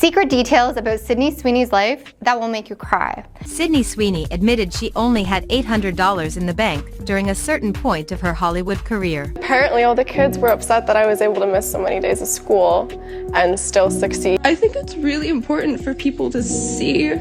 Secret details about Sydney Sweeney's life that will make you cry. Sydney Sweeney admitted she only had $800 in the bank during a certain point of her Hollywood career. Apparently all the kids were upset that I was able to miss so many days of school and still succeed. I think it's really important for people to see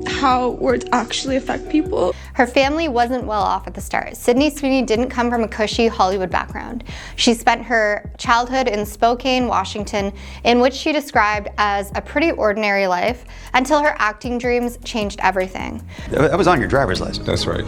how words actually affect people. Her family wasn't well off at the start. Sydney Sweeney didn't come from a cushy Hollywood background. She spent her childhood in Spokane, Washington, in which she described as a pretty ordinary life until her acting dreams changed everything. That was on your driver's license. That's right.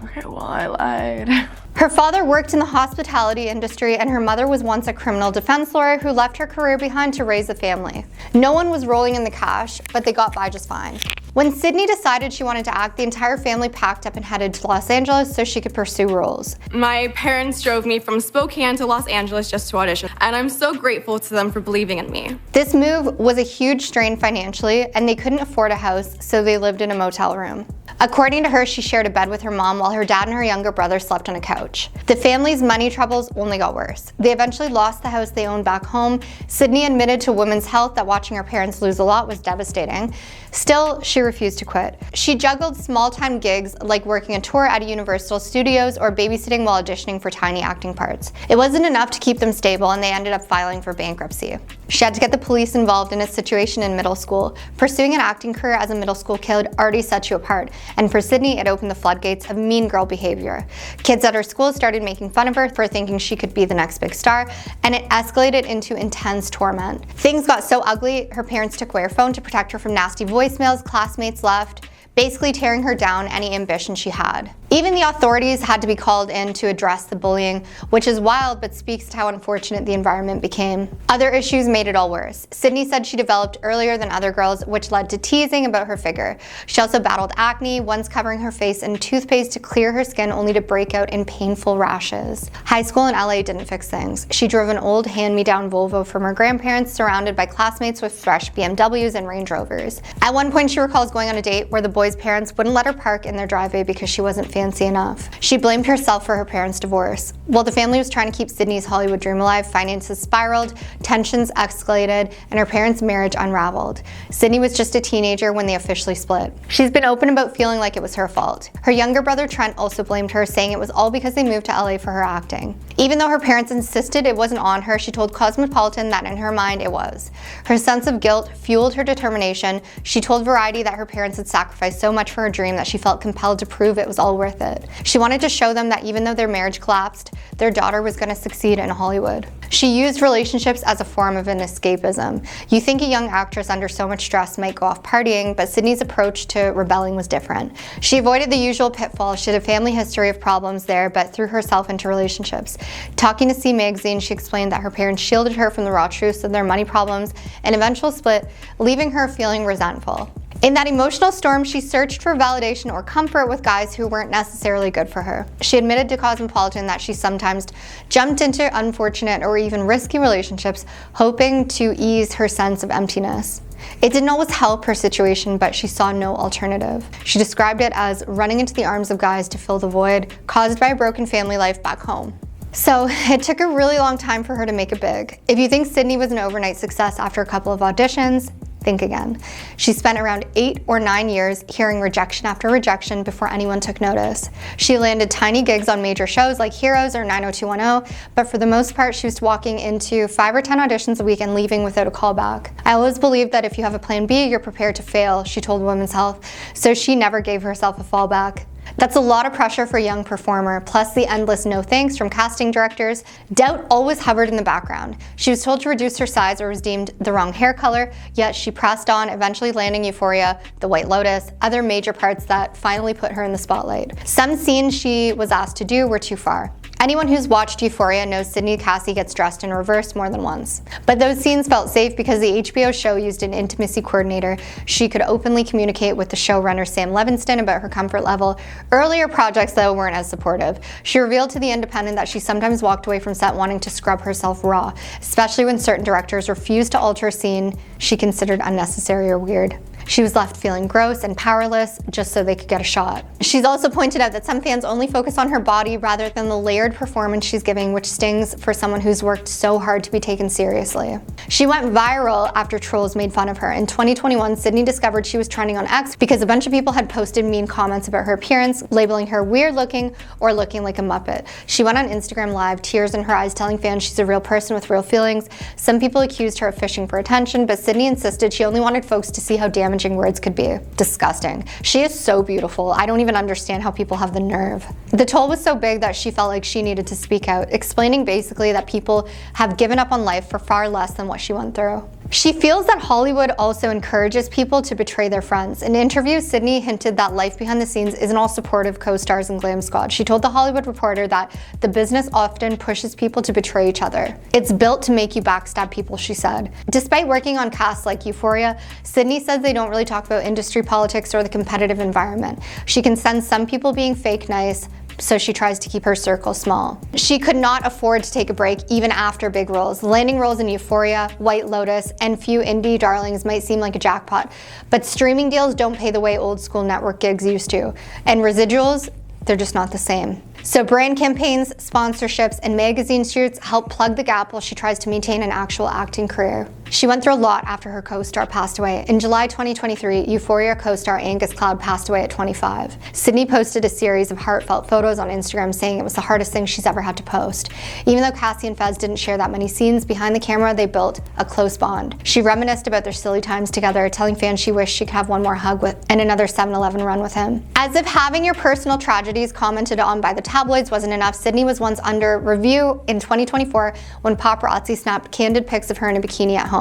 Okay, well, I lied. Her father worked in the hospitality industry and her mother was once a criminal defense lawyer who left her career behind to raise a family. No one was rolling in the cash, but they got by just fine. When Sydney decided she wanted to act, the entire family packed up and headed to Los Angeles so she could pursue roles. My parents drove me from Spokane to Los Angeles just to audition, and I'm so grateful to them for believing in me. This move was a huge strain financially, and they couldn't afford a house, so they lived in a motel room. According to her, she shared a bed with her mom while her dad and her younger brother slept on a couch. The family's money troubles only got worse. They eventually lost the house they owned back home. Sydney admitted to Women's Health that watching her parents lose a lot was devastating. Still, she refused to quit. She juggled small-time gigs like working a tour at a Universal Studios or babysitting while auditioning for tiny acting parts. It wasn't enough to keep them stable, and they ended up filing for bankruptcy. She had to get the police involved in a situation in middle school. Pursuing an acting career as a middle school kid already sets you apart, and for Sydney, it opened the floodgates of mean girl behavior. Kids at her school started making fun of her for thinking she could be the next big star, and it escalated into intense torment. Things got so ugly, her parents took away her phone to protect her from nasty voicemails, classmates left, basically tearing her down any ambition she had. Even the authorities had to be called in to address the bullying, which is wild but speaks to how unfortunate the environment became. Other issues made it all worse. Sydney said she developed earlier than other girls, which led to teasing about her figure. She also battled acne, once covering her face in toothpaste to clear her skin only to break out in painful rashes. High school in LA didn't fix things. She drove an old hand-me-down Volvo from her grandparents, surrounded by classmates with fresh BMWs and Range Rovers. At one point, she recalls going on a date where the boys' parents wouldn't let her park in their driveway because she wasn't fancy enough. She blamed herself for her parents' divorce. While the family was trying to keep Sydney's Hollywood dream alive, finances spiraled, tensions escalated, and her parents' marriage unraveled. Sydney was just a teenager when they officially split. She's been open about feeling like it was her fault. Her younger brother Trent also blamed her, saying it was all because they moved to LA for her acting. Even though her parents insisted it wasn't on her, she told Cosmopolitan that in her mind it was. Her sense of guilt fueled her determination. She told Variety that her parents had sacrificed so much for her dream that she felt compelled to prove it was all worth it. She wanted to show them that even though their marriage collapsed, their daughter was going to succeed in Hollywood. She used relationships as a form of an escapism. You think a young actress under so much stress might go off partying, but Sydney's approach to rebelling was different. She avoided the usual pitfalls. She had a family history of problems there, but threw herself into relationships. Talking to C Magazine, she explained that her parents shielded her from the raw truths of their money problems and eventual split, leaving her feeling resentful. In that emotional storm, she searched for validation or comfort with guys who weren't necessarily good for her. She admitted to Cosmopolitan that she sometimes jumped into unfortunate or even risky relationships, hoping to ease her sense of emptiness. It didn't always help her situation, but she saw no alternative. She described it as running into the arms of guys to fill the void caused by a broken family life back home. So it took a really long time for her to make it big. If you think Sydney was an overnight success after a couple of auditions, think again. She spent around 8 or 9 years hearing rejection after rejection before anyone took notice. She landed tiny gigs on major shows like Heroes or 90210, but for the most part, she was walking into 5 or 10 auditions a week and leaving without a callback. I always believed that if you have a plan B, you're prepared to fail, she told Women's Health, so she never gave herself a fallback. That's a lot of pressure for a young performer, plus the endless no thanks from casting directors. Doubt always hovered in the background. She was told to reduce her size or was deemed the wrong hair color, yet she pressed on, eventually landing Euphoria, The White Lotus, other major parts that finally put her in the spotlight. Some scenes she was asked to do were too far. Anyone who's watched Euphoria knows Sydney Cassie gets dressed in reverse more than once. But those scenes felt safe because the HBO show used an intimacy coordinator. She could openly communicate with the showrunner Sam Levinston about her comfort level. Earlier projects, though, weren't as supportive. She revealed to The Independent that she sometimes walked away from set wanting to scrub herself raw, especially when certain directors refused to alter a scene she considered unnecessary or weird. She was left feeling gross and powerless just so they could get a shot. She's also pointed out that some fans only focus on her body rather than the layered performance she's giving, which stings for someone who's worked so hard to be taken seriously. She went viral after trolls made fun of her. In 2021, Sydney discovered she was trending on X because a bunch of people had posted mean comments about her appearance, labeling her weird looking or looking like a Muppet. She went on Instagram Live, tears in her eyes, telling fans she's a real person with real feelings. Some people accused her of fishing for attention, but Sydney insisted she only wanted folks to see how damaging words could be. Disgusting. She is so beautiful. I don't even understand how people have the nerve. The toll was so big that she felt like she needed to speak out, explaining basically that people have given up on life for far less than what she went through. She feels that Hollywood also encourages people to betray their friends. In interviews, Sydney hinted that life behind the scenes isn't all supportive co-stars and glam squad. She told The Hollywood Reporter that the business often pushes people to betray each other. It's built to make you backstab people, she said. Despite working on casts like Euphoria, Sydney says they don't really talk about industry politics or the competitive environment. She can sense some people being fake nice, so she tries to keep her circle small. She could not afford to take a break even after big roles. Landing roles in Euphoria, White Lotus, and few indie darlings might seem like a jackpot, but streaming deals don't pay the way old school network gigs used to. And residuals, they're just not the same. So brand campaigns, sponsorships, and magazine shoots help plug the gap while she tries to maintain an actual acting career. She went through a lot after her co-star passed away. In July 2023, Euphoria co-star Angus Cloud passed away at 25. Sydney posted a series of heartfelt photos on Instagram saying it was the hardest thing she's ever had to post. Even though Cassie and Fez didn't share that many scenes, behind the camera they built a close bond. She reminisced about their silly times together, telling fans she wished she could have one more hug and another 7-Eleven run with him. As if having your personal tragedies commented on by the tabloids wasn't enough, Sydney was once under review in 2024 when paparazzi snapped candid pics of her in a bikini at home.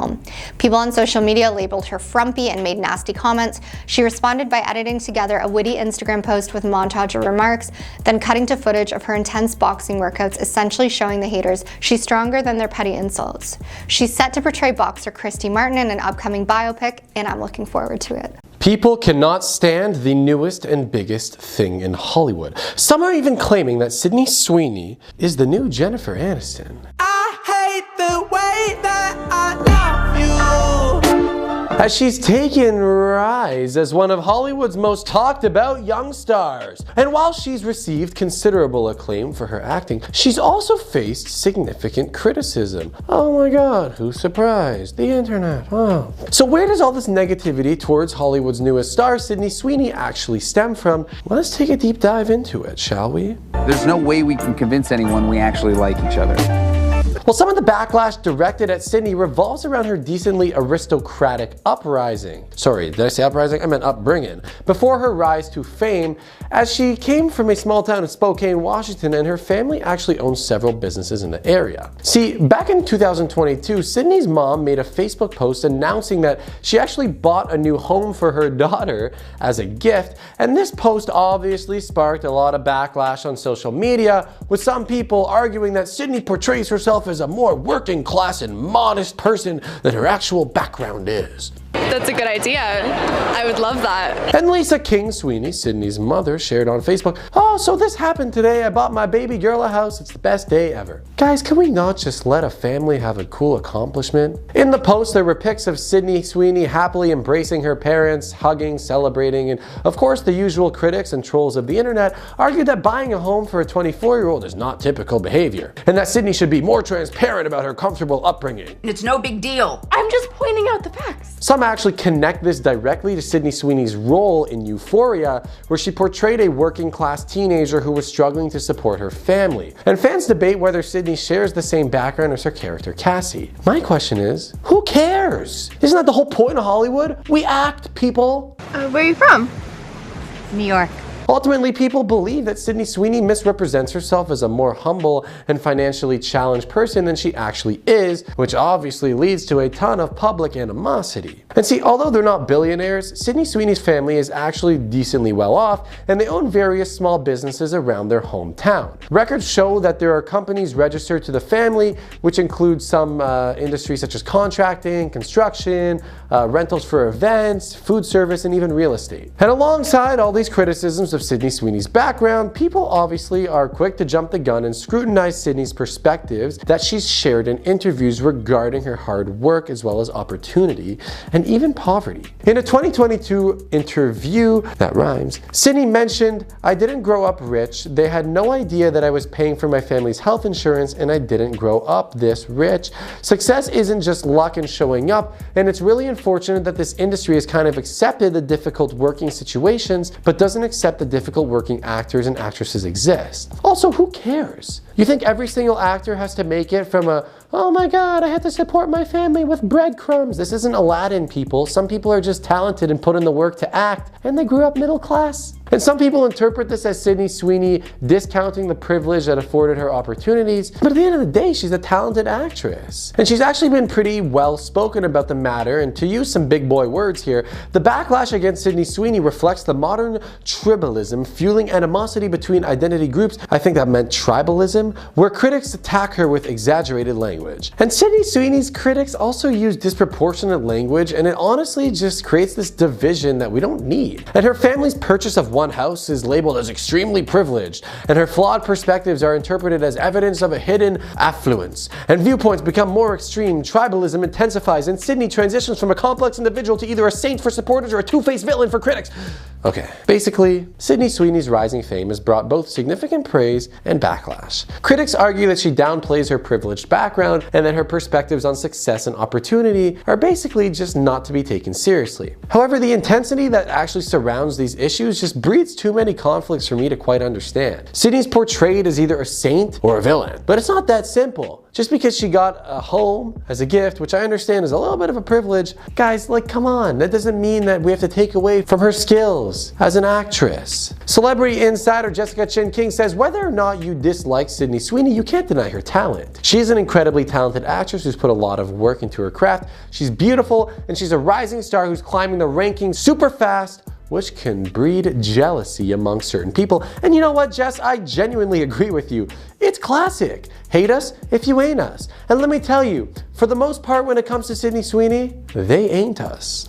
People on social media labeled her frumpy and made nasty comments. She responded by editing together a witty Instagram post with a montage of remarks, then cutting to footage of her intense boxing workouts, essentially showing the haters she's stronger than their petty insults. She's set to portray boxer Christy Martin in an upcoming biopic, and I'm looking forward to it. People cannot stand the newest and biggest thing in Hollywood. Some are even claiming that Sydney Sweeney is the new Jennifer Aniston. I hate the way that I love you. As she's taken rise as one of Hollywood's most talked about young stars. And while she's received considerable acclaim for her acting, she's also faced significant criticism. Oh my god, who's surprised? The internet, wow. So where does all this negativity towards Hollywood's newest star, Sydney Sweeney, actually stem from? Let's take a deep dive into it, shall we? There's no way we can convince anyone we actually like each other. Well, some of the backlash directed at Sydney revolves around her decently aristocratic uprising. Sorry, did I say uprising? I meant upbringing. Before her rise to fame, as she came from a small town in Spokane, Washington, and her family actually owns several businesses in the area. See, back in 2022, Sydney's mom made a Facebook post announcing that she actually bought a new home for her daughter as a gift, and this post obviously sparked a lot of backlash on social media, with some people arguing that Sydney portrays herself as a more working class and modest person than her actual background is. That's a good idea. I would love that. And Lisa King Sweeney, Sydney's mother, shared on Facebook, "Oh, so this happened today. I bought my baby girl a house. It's the best day ever." Guys, can we not just let a family have a cool accomplishment? In the post, there were pics of Sydney Sweeney happily embracing her parents, hugging, celebrating, and of course the usual critics and trolls of the internet argued that buying a home for a 24-year-old is not typical behavior, and that Sydney should be more transparent about her comfortable upbringing. It's no big deal. I'm just pointing out the facts. Some actually connect this directly to Sydney Sweeney's role in Euphoria, where she portrayed a working class teenager who was struggling to support her family. And fans debate whether Sydney shares the same background as her character Cassie. My question is, who cares? Isn't that the whole point of Hollywood? We act, people. Where are you from? New York. Ultimately, people believe that Sydney Sweeney misrepresents herself as a more humble and financially challenged person than she actually is, which obviously leads to a ton of public animosity. And see, although they're not billionaires, Sydney Sweeney's family is actually decently well off, and they own various small businesses around their hometown. Records show that there are companies registered to the family, which include some industries such as contracting, construction, rentals for events, food service, and even real estate. And alongside all these criticisms of Sydney Sweeney's background, people obviously are quick to jump the gun and scrutinize Sydney's perspectives that she's shared in interviews regarding her hard work as well as opportunity, and even poverty. In a 2022 interview, that rhymes, Sweeney mentioned, "I didn't grow up rich. They had no idea that I was paying for my family's health insurance, and I didn't grow up this rich. Success isn't just luck and showing up, and it's really unfortunate that this industry has kind of accepted the difficult working situations, but doesn't accept the difficult working actors and actresses exist." Also, who cares? You think every single actor has to make it from a, "Oh my God, I had to support my family with breadcrumbs"? This isn't Aladdin, people. Some people are just talented and put in the work to act, and they grew up middle class. And some people interpret this as Sydney Sweeney discounting the privilege that afforded her opportunities, but at the end of the day, she's a talented actress. And she's actually been pretty well spoken about the matter, and to use some big boy words here, the backlash against Sydney Sweeney reflects the modern tribalism fueling animosity between identity groups, I think that meant tribalism, where critics attack her with exaggerated language. And Sydney Sweeney's critics also use disproportionate language, and it honestly just creates this division that we don't need. And her family's purchase of one house is labeled as extremely privileged, and her flawed perspectives are interpreted as evidence of a hidden affluence. And viewpoints become more extreme, tribalism intensifies, and Sydney transitions from a complex individual to either a saint for supporters or a two-faced villain for critics. Okay, basically, Sydney Sweeney's rising fame has brought both significant praise and backlash. Critics argue that she downplays her privileged background and that her perspectives on success and opportunity are basically just not to be taken seriously. However, the intensity that actually surrounds these issues just breeds too many conflicts for me to quite understand. Sydney's portrayed as either a saint or a villain, but it's not that simple. Just because she got a home as a gift, which I understand is a little bit of a privilege, guys, like, come on, that doesn't mean that we have to take away from her skills as an actress. Celebrity insider Jessica Chin King says, whether or not you dislike Sydney Sweeney, you can't deny her talent. She's an incredibly talented actress who's put a lot of work into her craft. She's beautiful, and she's a rising star who's climbing the rankings super fast, which can breed jealousy among certain people. And you know what, Jess? I genuinely agree with you. It's classic. Hate us if you ain't us. And let me tell you, for the most part when it comes to Sydney Sweeney, they ain't us.